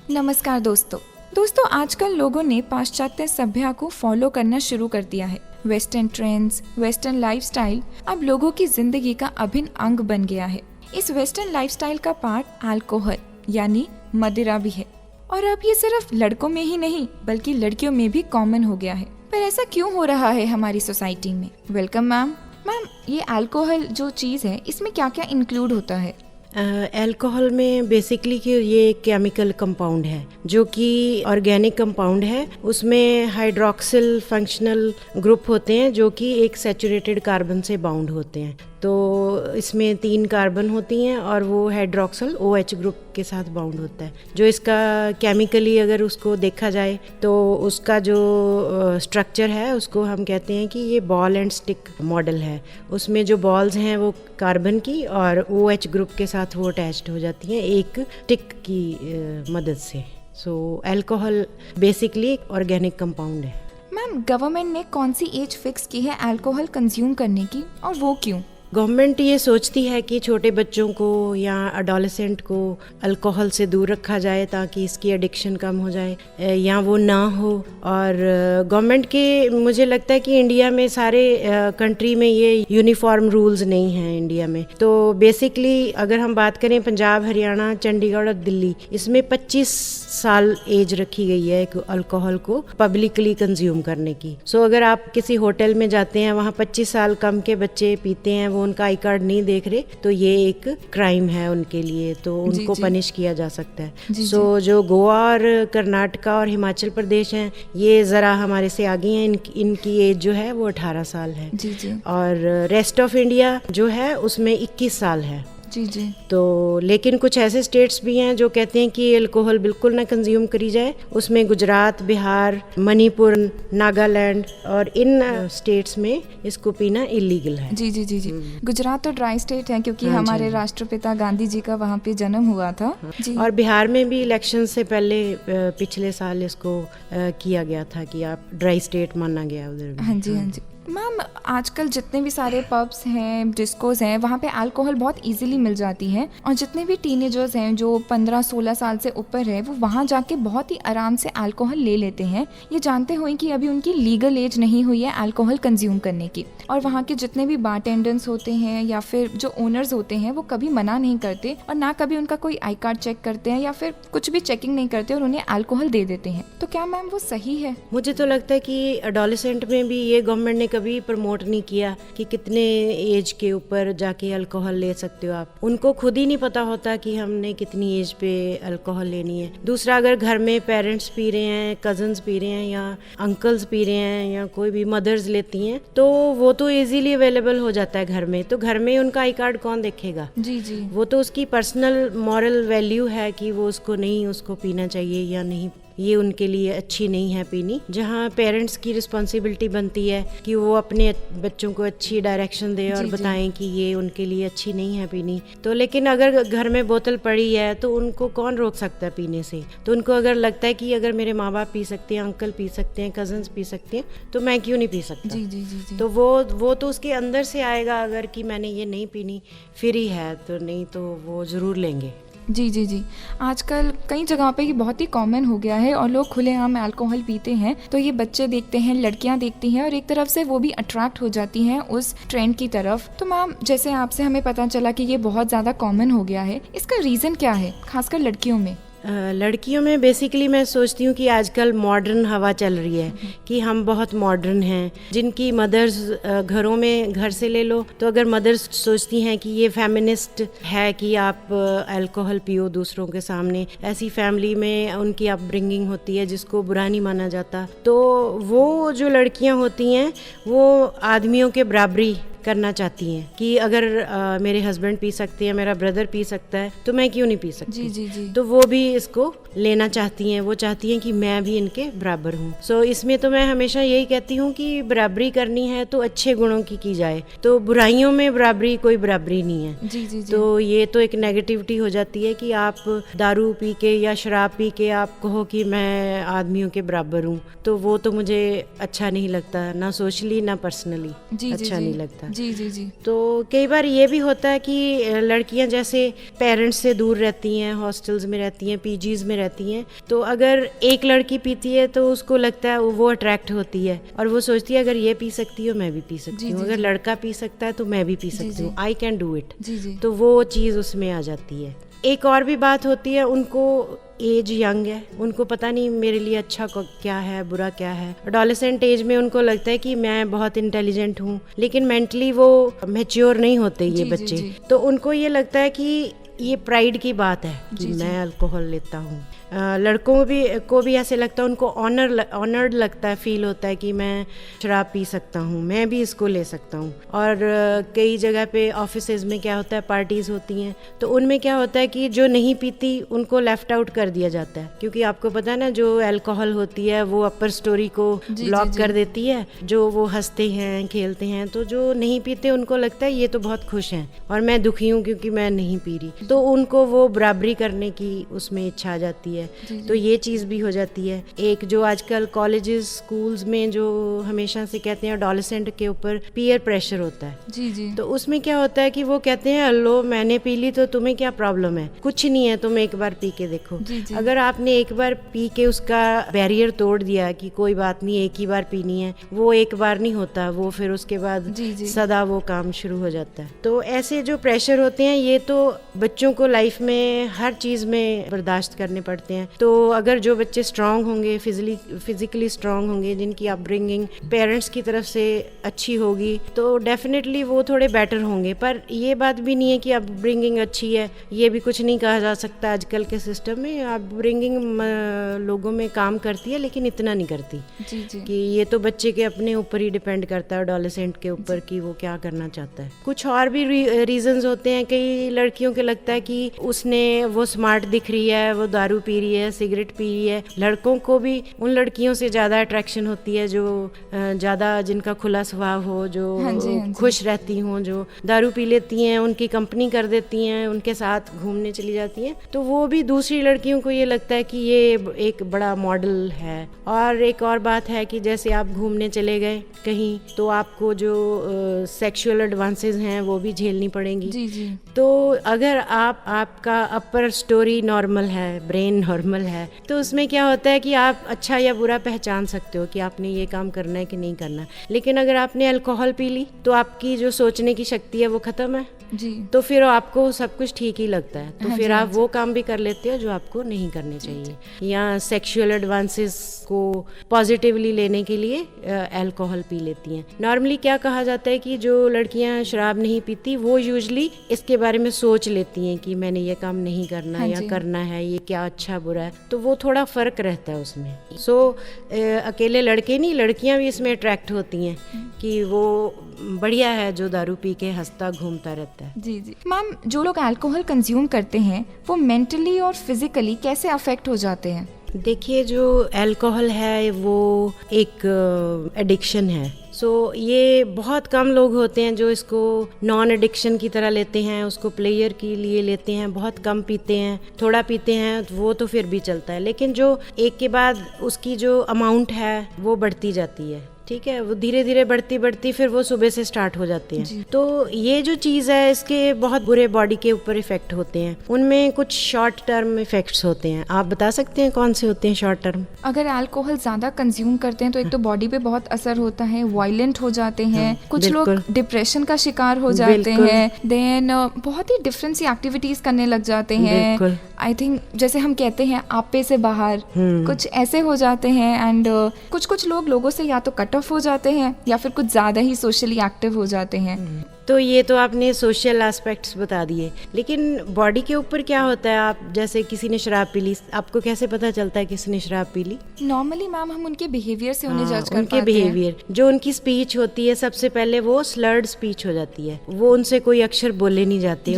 नमस्कार दोस्तों आजकल लोगों ने पाश्चात्य सभ्यता को फॉलो करना शुरू कर दिया है। वेस्टर्न ट्रेंड्स, वेस्टर्न लाइफस्टाइल अब लोगों की जिंदगी का अभिन्न अंग बन गया है। इस वेस्टर्न लाइफस्टाइल का पार्ट अल्कोहल यानी मदिरा भी है, और अब ये सिर्फ लड़कों में ही नहीं बल्कि लड़कियों में भी कॉमन हो गया है। पर ऐसा क्यों हो रहा है हमारी सोसाइटी में? Welcome ma'am. ये अल्कोहल जो चीज़ है इसमें क्या क्या इंक्लूड होता है? अल्कोहल में बेसिकली कि ये केमिकल कंपाउंड है जो कि ऑर्गेनिक कंपाउंड है। उसमें हाइड्रोक्सिल फंक्शनल ग्रुप होते हैं जो कि एक सैचुरेटेड कार्बन से बाउंड होते हैं। तो इसमें 3 कार्बन होती हैं और वो हाइड्रोक्सिल OH ग्रुप के साथ बाउंड होता है। जो इसका केमिकली अगर उसको देखा जाए तो उसका जो स्ट्रक्चर है उसको हम कहते हैं कि ये बॉल एंड स्टिक मॉडल है। उसमें जो बॉल्स हैं वो कार्बन की और OH ग्रुप के साथ वो अटैच्ड हो जाती हैं एक टिक की मदद से। सो अल्कोहल बेसिकली एक ऑर्गेनिक कंपाउंड है। मैम, गवर्नमेंट ने कौन सी एज फिक्स की है अल्कोहल कंज्यूम करने की, और वो क्यों? गवर्नमेंट ये सोचती है कि छोटे बच्चों को या अडोलेसेंट को अल्कोहल से दूर रखा जाए ताकि इसकी एडिक्शन कम हो जाए या वो ना हो। और गवर्नमेंट के मुझे लगता है कि इंडिया में सारे कंट्री में ये यूनिफॉर्म रूल्स नहीं हैं इंडिया में। तो बेसिकली अगर हम बात करें पंजाब, हरियाणा, चंडीगढ़ और दिल्ली, इसमें 25 साल एज रखी गई है अल्कोहल को पब्लिकली कंज्यूम करने की। सो अगर आप किसी होटल में जाते हैं, वहाँ 25 साल कम के बच्चे पीते हैं, वो उनका आई कार्ड नहीं देख रहे, तो ये एक क्राइम है उनके लिए, तो उनको पनिश किया जा सकता है। सो जो गोवा और कर्नाटका और हिमाचल प्रदेश हैं ये ज़रा हमारे से आगे हैं। इनकी एज जो है वो 18 साल है। और रेस्ट ऑफ इंडिया जो है उसमें 21 साल है। जी। तो लेकिन कुछ ऐसे स्टेट्स भी हैं जो कहते हैं कि अल्कोहल बिल्कुल ना कंज्यूम करी जाए। उसमें गुजरात, बिहार, मणिपुर, नागालैंड और इन स्टेट्स में इसको पीना इलीगल है। जी। गुजरात तो ड्राई स्टेट है क्योंकि हमारे राष्ट्रपिता गांधी जी का वहाँ पे जन्म हुआ था। जी। और बिहार में भी इलेक्शन से पहले पिछले साल इसको किया गया था कि आप ड्राई स्टेट माना गया उधर। हाँ जी। मैम, आजकल जितने भी सारे पब्स हैं, डिस्कोज हैं, वहाँ पे अल्कोहल बहुत इजीली मिल जाती है, और जितने भी टीनेजर्स हैं जो 15-16 साल से ऊपर है वो वहाँ जाके बहुत ही आराम से अल्कोहल ले लेते हैं, ये जानते हुए कि अभी उनकी लीगल एज नहीं हुई है अल्कोहल कंज्यूम करने की। और वहाँ के जितने भी बारटेंडर्स होते हैं या फिर जो ओनर्स होते हैं वो कभी मना नहीं करते, और ना कभी उनका कोई आई कार्ड चेक करते हैं या फिर कुछ भी चेकिंग नहीं करते और उन्हें अल्कोहल दे देते हैं। तो क्या मैम वो सही है? मुझे तो लगता है कि एडोलेसेंट में भी ये गवर्नमेंट ने कभी प्रमोट नहीं किया कि कितने एज के ऊपर जाके अल्कोहल ले सकते हो आप। उनको खुद ही नहीं पता होता कि हमने कितनी एज पे अल्कोहल लेनी है। दूसरा, अगर घर में पेरेंट्स पी रहे हैं, कजन्स पी रहे हैं या अंकल्स पी रहे हैं या कोई भी मदर्स लेती हैं, तो वो तो इजीली अवेलेबल हो जाता है घर में। तो घर में उनका आई कार्ड कौन देखेगा? जी। वो तो उसकी पर्सनल मॉरल वैल्यू है कि वो उसको पीना चाहिए या नहीं, ये उनके लिए अच्छी नहीं है पीनी। जहाँ पेरेंट्स की रिस्पॉन्सिबिलिटी बनती है कि वो अपने बच्चों को अच्छी डायरेक्शन दे और बताएं कि ये उनके लिए अच्छी नहीं है पीनी। तो लेकिन अगर घर में बोतल पड़ी है तो उनको कौन रोक सकता है पीने से? तो उनको अगर लगता है कि अगर मेरे माँ बाप पी सकते हैं, अंकल पी सकते हैं, कजन्स पी सकते हैं, तो मैं क्यों नहीं पी सकता? जी। तो वो तो उसके अंदर से आएगा अगर कि मैंने ये नहीं पीनी, फिर ही है, तो नहीं तो वो ज़रूर लेंगे। जी। आजकल कई जगह पे ये बहुत ही कॉमन हो गया है और लोग खुलेआम अल्कोहल पीते हैं, तो ये बच्चे देखते हैं, लड़कियां देखती हैं, और एक तरफ से वो भी अट्रैक्ट हो जाती हैं उस ट्रेंड की तरफ। तो मैम, जैसे आपसे हमें पता चला कि ये बहुत ज़्यादा कॉमन हो गया है, इसका रीज़न क्या है खासकर लड़कियों में? लड़कियों में बेसिकली मैं सोचती हूँ कि आजकल मॉडर्न हवा चल रही है कि हम बहुत मॉडर्न हैं। जिनकी मदर्स घरों में, घर से ले लो तो अगर मदर्स सोचती हैं कि ये फेमिनिस्ट है कि आप अल्कोहल पियो दूसरों के सामने, ऐसी फैमिली में उनकी अपब्रिंगिंग होती है जिसको बुरा नहीं माना जाता, तो वो जो लड़कियाँ होती हैं वो आदमियों के बराबरी करना चाहती हैं कि अगर मेरे हस्बैंड पी सकते हैं, मेरा ब्रदर पी सकता है, तो मैं क्यों नहीं पी सकती? जी। तो वो भी इसको लेना चाहती हैं। वो चाहती हैं कि मैं भी इनके बराबर हूँ। सो इसमें तो मैं हमेशा यही कहती हूँ कि बराबरी करनी है तो अच्छे गुणों की जाए, तो बुराइयों में बराबरी कोई बराबरी नहीं है। जी। तो ये तो एक नेगेटिविटी हो जाती है कि आप दारू पी के या शराब पी के आप कहो कि मैं आदमियों के बराबर हूँ, तो वो तो मुझे अच्छा नहीं लगता, ना सोशली ना पर्सनली अच्छा नहीं लगता। जी जी जी। तो कई बार ये भी होता है कि लड़कियां जैसे पेरेंट्स से दूर रहती हैं, हॉस्टल्स में रहती हैं, पीजीज में रहती हैं, तो अगर एक लड़की पीती है तो उसको लगता है वो अट्रैक्ट होती है और वो सोचती है अगर ये पी सकती हो मैं भी पी सकती हूँ, अगर लड़का पी सकता है तो मैं भी पी सकती हूँ, आई कैन डू इट। तो वो चीज़ उसमें आ जाती है। एक और भी बात होती है, उनको एज यंग है, उनको पता नहीं मेरे लिए अच्छा क्या है बुरा क्या है। एडोलेसेंट एज में उनको लगता है कि मैं बहुत इंटेलिजेंट हूँ, लेकिन मेंटली वो मैच्योर नहीं होते ये बच्चे। तो उनको ये लगता है कि ये प्राइड की बात है कि मैं अल्कोहल लेता हूँ। लड़कों को भी ऐसे लगता है, उनको ऑनर्ड लगता है, फील होता है कि मैं शराब पी सकता हूँ, मैं भी इसको ले सकता हूँ। और कई जगह पे ऑफिसेज में क्या होता है, पार्टीज होती हैं, तो उनमें क्या होता है कि जो नहीं पीती उनको लेफ्ट आउट कर दिया जाता है, क्योंकि आपको पता है ना जो अल्कोहल होती है वो अपर स्टोरी को ब्लॉक कर देती है, जो वो हंसते हैं खेलते हैं। तो जो नहीं पीते उनको लगता है ये तो बहुत खुश हैं और मैं दुखी हूँ क्योंकि मैं नहीं पी रही, तो उनको वो बराबरी करने की उसमें इच्छा आ जाती है। तो ये चीज़ भी हो जाती है। एक जो आजकल कॉलेजेस स्कूल्स में जो हमेशा से कहते हैं एडोलेसेंट के ऊपर पीयर प्रेशर होता है, तो उसमें क्या होता है कि वो कहते हैं लो मैंने पी ली तो तुम्हें क्या प्रॉब्लम है, कुछ नहीं है, तुम एक बार पी के देखो। अगर आपने एक बार पी के उसका बैरियर तोड़ दिया कि कोई बात नहीं एक ही बार पीनी है, वो एक बार नहीं होता, वो फिर उसके बाद सदा वो काम शुरू हो जाता है। तो ऐसे जो प्रेशर होते हैं ये तो बच्चों को लाइफ में हर चीज़ में बर्दाश्त करने पड़ते हैं। तो अगर जो बच्चे स्ट्रांग होंगे, फिजिकली स्ट्रांग होंगे, जिनकी अपब्रिंगिंग पेरेंट्स की तरफ से अच्छी होगी, तो डेफिनेटली वो थोड़े बेटर होंगे। पर ये बात भी नहीं है कि अपब्रिंगिंग अच्छी है, ये भी कुछ नहीं कहा जा सकता। आजकल के सिस्टम में अपब्रिंगिंग लोगों में काम करती है, लेकिन इतना नहीं करती कि ये तो बच्चे के अपने ऊपर ही डिपेंड करता है, एडोलेसेंट के ऊपर, कि वो क्या करना चाहता है। कुछ और भी रीजंस होते हैं। कई लड़कियों को लगता है कि वो स्मार्ट दिख रही है, वो दारू पी रही है, सिगरेट पी रही है। लड़कों को भी उन लड़कियों से ज़्यादा अट्रैक्शन होती है जो ज़्यादा जिनका खुला स्वभाव हो, जो खुश रहती हों, जो दारू पी लेती हैं, उनकी कंपनी कर देती हैं, उनके साथ घूमने चली जाती हैं। तो वो भी दूसरी लड़कियों को ये लगता है कि ये एक बड़ा मॉडल है। और एक और बात है कि जैसे आप घूमने चले गए कहीं, तो आपको जो सेक्सुअल एडवांसेस हैं वो भी झेलनी पड़ेंगी। तो अगर आपका अपर स्टोरी नॉर्मल है, ब्रेन नॉर्मल है, तो उसमें क्या होता है कि आप अच्छा या बुरा पहचान सकते हो कि आपने ये काम करना है कि नहीं करना। लेकिन अगर आपने अल्कोहल पी ली तो आपकी जो सोचने की शक्ति है वो खत्म है तो फिर आपको सब कुछ ठीक ही लगता है। तो फिर आप वो काम भी कर लेते हो जो आपको नहीं करने चाहिए। या सेक्सुअल एडवांसेस को पॉजिटिवली लेने के लिए अल्कोहल पी लेती हैं। नॉर्मली क्या कहा जाता है कि जो लड़कियां शराब नहीं पीती वो यूजुअली इसके बारे में सोच लेती हैं कि मैंने ये काम नहीं करना या करना है, ये क्या अच्छा बुरा है। तो वो थोड़ा फर्क रहता है उसमें। अकेले लड़के नहीं, लड़कियां भी इसमें अट्रैक्ट होती हैं कि वो बढ़िया है जो दारू पी के हंसता घूमता रहता है। जी जी। मैम, जो लोग अल्कोहल कंज्यूम करते हैं वो मेंटली और फिजिकली कैसे अफेक्ट हो जाते हैं? देखिए, जो अल्कोहल है वो एक एडिक्शन है। ये बहुत कम लोग होते हैं जो इसको नॉन एडिक्शन की तरह लेते हैं, उसको प्लेयर के लिए लेते हैं। बहुत कम पीते हैं, थोड़ा पीते हैं, वो तो फिर भी चलता है। लेकिन जो एक के बाद उसकी जो अमाउंट है वो बढ़ती जाती है, ठीक है, वो धीरे धीरे बढ़ती फिर वो सुबह से स्टार्ट हो जाते हैं। तो ये जो चीज़ है इसके बहुत बुरे बॉडी के ऊपर इफेक्ट होते हैं। उनमें कुछ शॉर्ट टर्म इफेक्ट्स होते हैं। आप बता सकते हैं कौन से होते हैं शॉर्ट टर्म? अगर अल्कोहल ज़्यादा कंज्यूम करते हैं तो एक तो बॉडी पे बहुत असर होता है, वायलेंट हो जाते हैं, कुछ लोग डिप्रेशन का शिकार हो जाते हैं, देन बहुत ही डिफरेंट सी एक्टिविटीज करने लग जाते हैं। आई थिंक जैसे हम कहते हैं आपे से बाहर, कुछ ऐसे हो जाते हैं। एंड कुछ लोगों से या तो कट ऑफ हो जाते हैं या फिर कुछ ज्यादा ही सोशली एक्टिव हो जाते हैं। तो ये तो आपने सोशल एस्पेक्ट्स बता दिए, लेकिन बॉडी के ऊपर क्या होता है? आप जैसे किसी ने शराब पी ली, आपको कैसे पता चलता है किसी ने शराब पी ली? नॉर्मली मैम हम उनके बिहेवियर से उन्हें जज कर उनके बिहेवियर, जो उनकी स्पीच होती है, सबसे पहले वो स्लर्ड स्पीच हो जाती है। वो उनसे कोई अक्षर बोले नहीं जाते,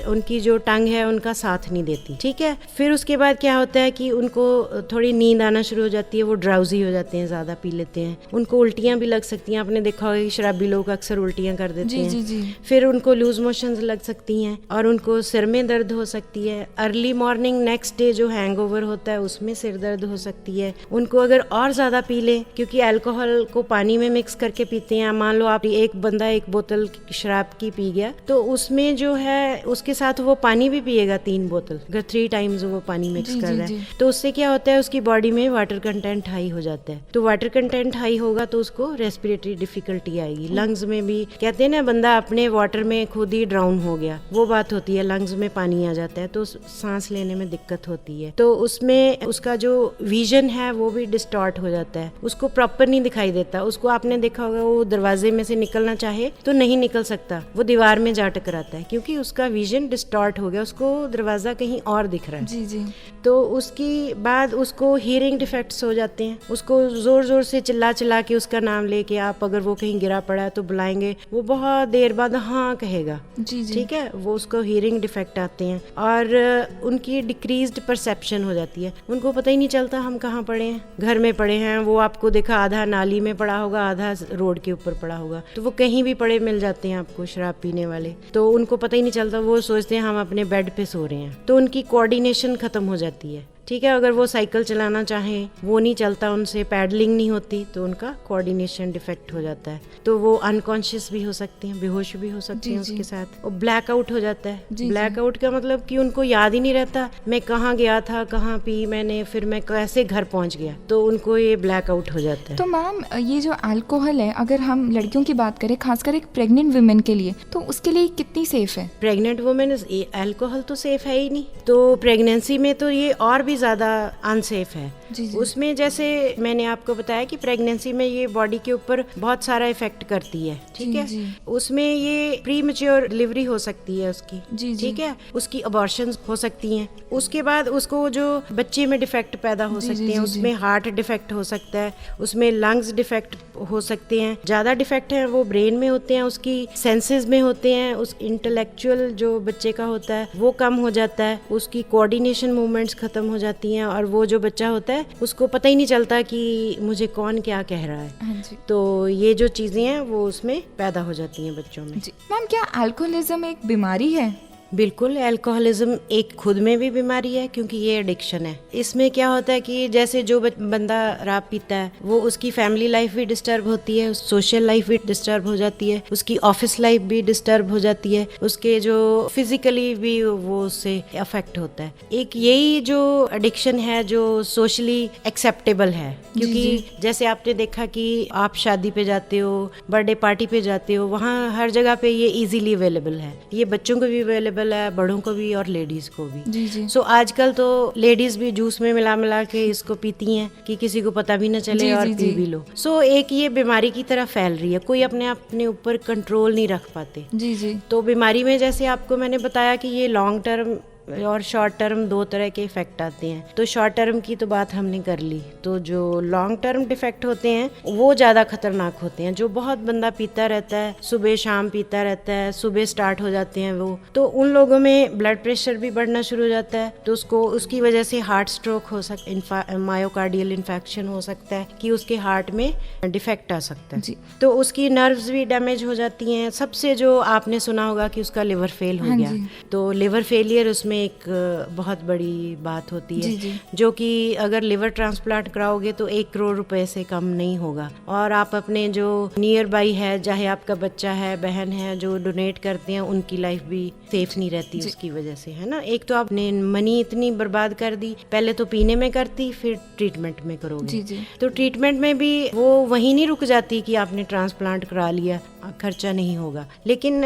उनकी जो टंग है उनका साथ नहीं देती, ठीक है। फिर उसके बाद क्या होता है कि उनको थोड़ी नींद आना शुरू हो जाती है, वो ड्राउजी हो जाते हैं, ज्यादा पी लेते हैं, उनको उल्टियां भी लग सकती हैं। आपने देखा होगा कि शराबी लोग अक्सर उल्टियां कर देते हैं। जी, हैं। जी, जी। फिर उनको लूज मोशंस लग सकती हैं और उनको सिर में दर्द हो सकती है। अर्ली मॉर्निंग नेक्स्ट डे जो हैंगओवर होता है उसमें सिर दर्द हो सकती है। उनको अगर और ज़्यादा पी लें, क्योंकि अल्कोहल को पानी में मिक्स करके पीते हैं, मान लो आप एक बंदा एक बोतल शराब की पी गया तो उसमें जो है उसके साथ वो पानी भी पिएगा 3 बोतल, अगर 3 टाइम्स वो पानी मिक्स कर रहा है तो उससे क्या होता है उसकी बॉडी में वाटर कंटेंट हाई हो जाता है। तो वाटर कंटेंट हाई होगा तो उसको रेस्पिरेटरी डिफिकल्टी आएगी। लंग्स में भी कहते हैं ना बंदा अपने वाटर में खुद ही ड्राउन हो गया, वो बात होती है। लंग्स में पानी आ जाता है तो सांस लेने में दिक्कत होती है। तो उसमें उसका जो विजन है वो भी डिस्टॉर्ट हो जाता है, उसको प्रॉपर नहीं दिखाई देता। उसको आपने देखा होगा वो दरवाजे में से निकलना चाहे तो नहीं निकल सकता, वो दीवार में जा टकराता है क्योंकि उसका विजन डिस्टॉर्ट हो गया, उसको दरवाजा कहीं और दिख रहा है। जी जी। तो उसकी बाद उसको हियरिंग डिफेक्ट्स हो जाते हैं। उसको जोर जोर से चिल्ला चिल्ला के उसका नाम लेके आप अगर वो कहीं गिरा पड़ा है तो बुलाएंगे, वो बहुत देर बाद हाँ कहेगा। जी जी। ठीक है, वो उसको हियरिंग डिफेक्ट आते हैं। और उनकी डिक्रीज्ड परसेप्शन हो जाती है, उनको पता ही नहीं चलता हम कहाँ पड़े हैं, घर में पड़े हैं। वो आपको देखा आधा नाली में पड़ा होगा, आधा रोड के ऊपर पड़ा होगा, तो वो कहीं भी पड़े मिल जाते हैं आपको शराब पीने वाले। तो उनको पता ही नहीं चलता, वो सोचते हैं हम अपने बेड पे सो रहे हैं। तो उनकी कोऑर्डिनेशन खत्म हो जाती है। ठीक है, अगर वो साइकिल चलाना चाहें वो नहीं चलता उनसे, पैडलिंग नहीं होती तो उनका कोऑर्डिनेशन डिफेक्ट हो जाता है। तो वो अनकॉन्शियस भी हो सकते हैं, बेहोश भी हो सकते हैं उसके साथ। और ब्लैकआउट हो जाता है। ब्लैकआउट का मतलब कि उनको याद ही नहीं रहता मैं कहाँ गया था, कहाँ पी मैंने, फिर मैं कैसे घर पहुँच गया, तो उनको ये ब्लैकआउट हो जाता है। तो मैम ये जो अल्कोहल है, अगर हम लड़कियों की बात करें, खासकर एक प्रेग्नेंट वुमेन के लिए, तो उसके लिए कितनी सेफ है? प्रेग्नेंट वुमेन अल्कोहल तो सेफ है ही नहीं, तो प्रेगनेंसी में तो ये और भी ज्यादा अनसेफ है। जी जी। उसमें जैसे मैंने आपको बताया कि प्रेगनेंसी में ये बॉडी के ऊपर बहुत सारा इफेक्ट करती है। ठीक है, उसमें ये प्री मैच्योर डिलीवरी हो सकती है उसकी। जी जी। ठीक है, उसकी अबॉर्शंस हो सकती हैं। उसके बाद उसको जो बच्चे में डिफेक्ट पैदा हो सकते हैं, उसमें हार्ट डिफेक्ट हो सकता है, उसमें लंग्स डिफेक्ट हो सकते हैं। ज्यादा डिफेक्ट है वो ब्रेन में होते हैं, उसकी सेंसेस में होते हैं, उस इंटेलेक्चुअल जो बच्चे का होता है वो कम हो जाता है, उसकी कोऑर्डिनेशन मूवमेंट्स खत्म हो जाती हैं, और वो जो बच्चा होता है उसको पता ही नहीं चलता कि मुझे कौन क्या कह रहा है। हाँ जी। तो ये जो चीजें हैं वो उसमें पैदा हो जाती हैं बच्चों में। जी मैम, क्या अल्कोहलिज्म एक बीमारी है? बिल्कुल, अल्कोहलिज्म एक खुद में भी बीमारी है क्योंकि ये एडिक्शन है। इसमें क्या होता है कि जैसे जो बंदा शराब पीता है वो उसकी फैमिली लाइफ भी डिस्टर्ब होती है, सोशल लाइफ भी डिस्टर्ब हो जाती है, उसकी ऑफिस लाइफ भी डिस्टर्ब हो जाती है, उसके जो फिजिकली भी वो उससे अफेक्ट होता है। एक यही जो एडिक्शन है जो सोशली एक्सेप्टेबल है, क्योंकि जैसे आपने देखा कि आप शादी पे जाते हो, बर्थडे पार्टी पे जाते हो, वहाँ हर जगह पे ये इजीली अवेलेबल है। ये बच्चों को भी अवेलेबल है, बड़ों को भी और लेडीज को भी। जी जी। सो आजकल तो लेडीज भी जूस में मिला मिला के इसको पीती हैं कि किसी को पता भी न चले जी, और जी, पी जी। भी लो। सो एक ये बीमारी की तरह फैल रही है, कोई अपने ऊपर कंट्रोल नहीं रख पाते। जी जी। तो बीमारी में जैसे आपको मैंने बताया कि ये लॉन्ग टर्म और शॉर्ट टर्म 2 तरह के इफेक्ट आते हैं। तो शॉर्ट टर्म की तो बात हमने कर ली, तो जो लॉन्ग टर्म डिफेक्ट होते हैं वो ज़्यादा खतरनाक होते हैं। जो बहुत बंदा पीता रहता है, सुबह शाम पीता रहता है, सुबह स्टार्ट हो जाते हैं वो, तो उन लोगों में ब्लड प्रेशर भी बढ़ना शुरू हो जाता है, तो उसकी वजह से हार्ट स्ट्रोक हो सकता है, मायोकार्डियल इन्फेक्शन हो सकता है कि उसके हार्ट में डिफेक्ट आ सकता है। तो उसकी नर्व्स भी डैमेज हो जाती हैं। सबसे जो आपने सुना होगा कि उसका लिवर फेल हो गया, तो लिवर फेलियर उसमें एक बहुत बड़ी बात होती है। जी। जो कि अगर लिवर ट्रांसप्लांट कराओगे तो 1 करोड़ रुपए से कम नहीं होगा। और आप अपने जो नियर बाई है, चाहे आपका बच्चा है, बहन है, जो डोनेट करते हैं, उनकी लाइफ भी सेफ नहीं रहती उसकी वजह से, है ना। एक तो आपने मनी इतनी बर्बाद कर दी, पहले तो पीने में करती, फिर ट्रीटमेंट में करोगे। जी। तो ट्रीटमेंट में भी वो वहीं नहीं रुक जाती कि आपने ट्रांसप्लांट करा लिया, खर्चा नहीं होगा, लेकिन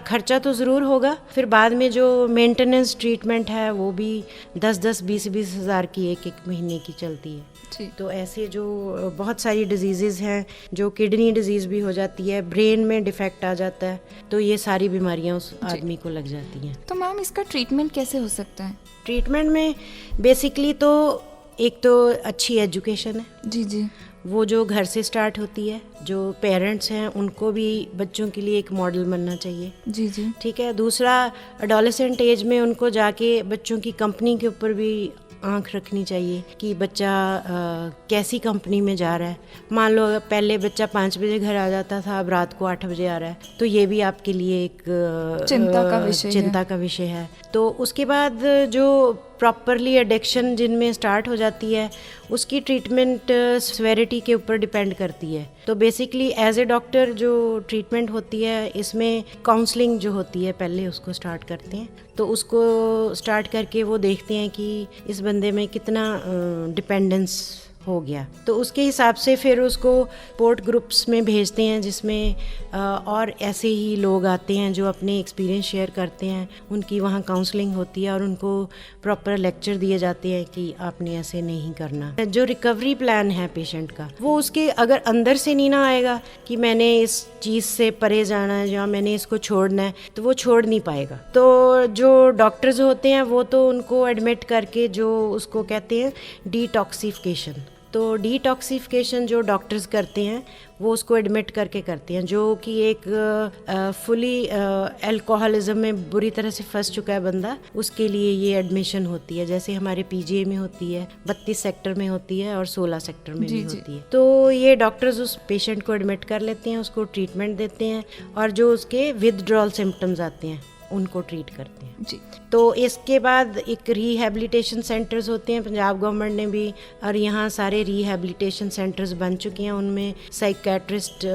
खर्चा तो ज़रूर होगा। फिर बाद में जो मेंटेनेंस ट्रीटमेंट है वो भी 10-10, 20-20 हज़ार की एक महीने की चलती है। तो ऐसे जो बहुत सारी डिजीज़ेज़ हैं, जो किडनी डिजीज़ भी हो जाती है, ब्रेन में डिफेक्ट आ जाता है, तो ये सारी बीमारियां उस आदमी को लग जाती हैं। तो मैम इसका ट्रीटमेंट कैसे हो सकता है? ट्रीटमेंट में बेसिकली तो एक तो अच्छी एजुकेशन है। जी जी। वो जो घर से स्टार्ट होती है, जो पेरेंट्स हैं उनको भी बच्चों के लिए एक मॉडल बनना चाहिए। जी जी। ठीक है। दूसरा, एडोलेसेंट एज में उनको जाके बच्चों की कंपनी के ऊपर भी आंख रखनी चाहिए कि बच्चा कैसी कंपनी में जा रहा है। मान लो पहले बच्चा 5 बजे घर आ जाता था, अब रात को 8 बजे आ रहा है, तो ये भी आपके लिए एक चिंता का विषय है। तो उसके बाद जो प्रॉपरली एडिक्शन जिनमें स्टार्ट हो जाती है उसकी ट्रीटमेंट सेवेरिटी के ऊपर डिपेंड करती है। तो बेसिकली एज ए डॉक्टर जो ट्रीटमेंट होती है इसमें काउंसलिंग जो होती है पहले उसको स्टार्ट करते हैं। तो उसको स्टार्ट करके वो देखते हैं कि इस बंदे में कितना डिपेंडेंस हो गया, तो उसके हिसाब से फिर उसको सपोर्ट ग्रुप्स में भेजते हैं जिसमें और ऐसे ही लोग आते हैं जो अपने एक्सपीरियंस शेयर करते हैं। उनकी वहाँ काउंसलिंग होती है और उनको प्रॉपर लेक्चर दिए जाते हैं कि आपने ऐसे नहीं करना। जो रिकवरी प्लान है पेशेंट का वो उसके अगर अंदर से नहीं ना आएगा कि मैंने इस चीज़ से परे जाना है या मैंने इसको छोड़ना है, तो वो छोड़ नहीं पाएगा। तो जो डॉक्टर्स होते हैं वो तो उनको एडमिट करके जो उसको कहते हैं डिटॉक्सिफिकेशन, तो डिटॉक्सिफिकेशन जो डॉक्टर्स करते हैं वो उसको एडमिट करके करते हैं। जो कि एक फुली अल्कोहलिज्म में बुरी तरह से फंस चुका है बंदा, उसके लिए ये एडमिशन होती है। जैसे हमारे पीजीआई में होती है, 32 सेक्टर में होती है और 16 सेक्टर में भी होती है। तो ये डॉक्टर्स उस पेशेंट को एडमिट कर लेते हैं, उसको ट्रीटमेंट देते हैं और जो उसके विथड्रॉल सिम्टम्स आते हैं उनको ट्रीट करते हैं जी। तो इसके बाद एक रिहैबिलिटेशन सेंटर्स होते हैं, पंजाब गवर्नमेंट ने भी, और यहाँ सारे रिहैबिलिटेशन सेंटर्स बन चुके हैं। उनमें साइकेट्रिस्ट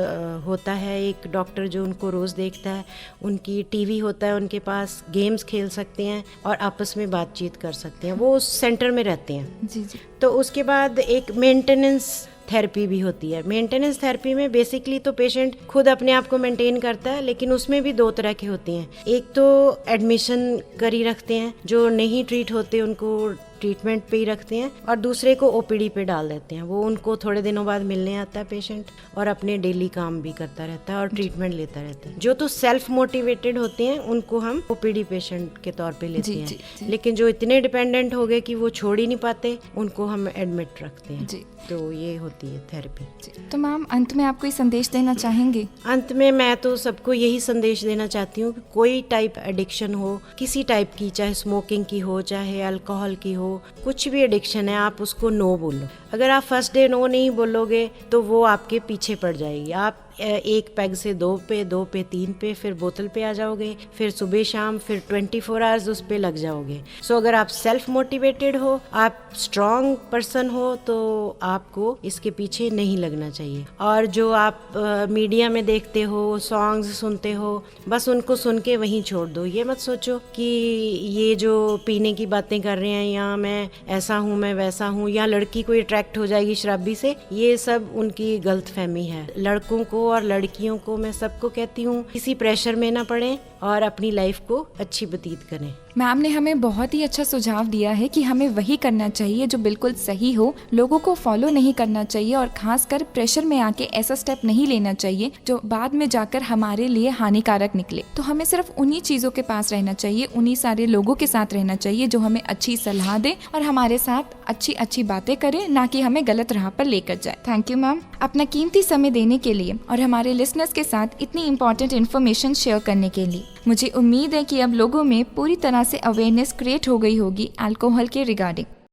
होता है, एक डॉक्टर जो उनको रोज़ देखता है, उनकी टीवी होता है उनके पास, गेम्स खेल सकते हैं और आपस में बातचीत कर सकते हैं, वो उस सेंटर में रहते हैं जी जी। तो उसके बाद एक मेंटेनेंस थेरेपी भी होती है। मेंटेनेंस थेरेपी में बेसिकली तो पेशेंट खुद अपने आप को मेंटेन करता है, लेकिन उसमें भी 2 तरह के होते हैं। एक तो एडमिशन कर ही रखते हैं, जो नहीं ट्रीट होते उनको ट्रीटमेंट पे ही रखते हैं, और दूसरे को ओपीडी पे डाल देते हैं। वो उनको थोड़े दिनों बाद मिलने आता है पेशेंट और अपने डेली काम भी करता रहता है और ट्रीटमेंट लेता रहता है। जो तो सेल्फ मोटिवेटेड होते हैं उनको हम ओपीडी पेशेंट के तौर पे लेते हैं, लेकिन जो इतने डिपेंडेंट हो गए कि वो छोड़ ही नहीं पाते उनको हम एडमिट रखते हैं जी। तो ये होती है थेरेपी। तो मैम अंत में आप कोई संदेश देना चाहेंगे? अंत में मैं तो सबको यही संदेश देना चाहती हूँ कि कोई टाइप एडिक्शन हो, किसी टाइप की, चाहे स्मोकिंग की हो, चाहे अल्कोहल की हो, कुछ भी एडिक्शन है, आप उसको नो बोलो। अगर आप फर्स्ट डे नो नहीं बोलोगे तो वो आपके पीछे पड़ जाएगी। आप एक पैग से 2 पे, 2 पे 3 पे, फिर बोतल पे आ जाओगे, फिर सुबह शाम, फिर 24 आवर्स उस पे लग जाओगे। सो अगर आप सेल्फ मोटिवेटेड हो, आप स्ट्रॉन्ग पर्सन हो, तो आपको इसके पीछे नहीं लगना चाहिए। और जो आप मीडिया में देखते हो, सॉन्ग्स सुनते हो, बस उनको सुन के वहीं छोड़ दो। ये मत सोचो कि ये जो पीने की बातें कर रहे हैं, या मैं ऐसा हूँ, मैं वैसा हूँ, या लड़की कोई अट्रैक्ट हो जाएगी शराबी से, ये सब उनकी गलतफहमी है। लड़कों को और लड़कियों को मैं सबको कहती हूँ किसी प्रेशर में ना पड़ें और अपनी लाइफ को अच्छी व्यतीत करें। मैम ने हमें बहुत ही अच्छा सुझाव दिया है कि हमें वही करना चाहिए जो बिल्कुल सही हो, लोगों को फॉलो नहीं करना चाहिए और खासकर प्रेशर में आके ऐसा स्टेप नहीं लेना चाहिए जो बाद में जाकर हमारे लिए हानिकारक निकले। तो हमें सिर्फ उन्हीं चीज़ों के पास रहना चाहिए, उन्हीं सारे लोगों के साथ रहना चाहिए जो हमें अच्छी सलाह दे और हमारे साथ अच्छी अच्छी बातें करे, ना कि हमें गलत राह पर लेकर जाए। थैंक यू मैम, अपना कीमती समय देने के लिए और हमारे लिसनर्स के साथ इतनी इम्पोर्टेंट इन्फॉर्मेशन शेयर करने के लिए। मुझे उम्मीद है कि अब लोगों में पूरी तरह से अवेयरनेस क्रिएट हो गई होगी अल्कोहल के रिगार्डिंग।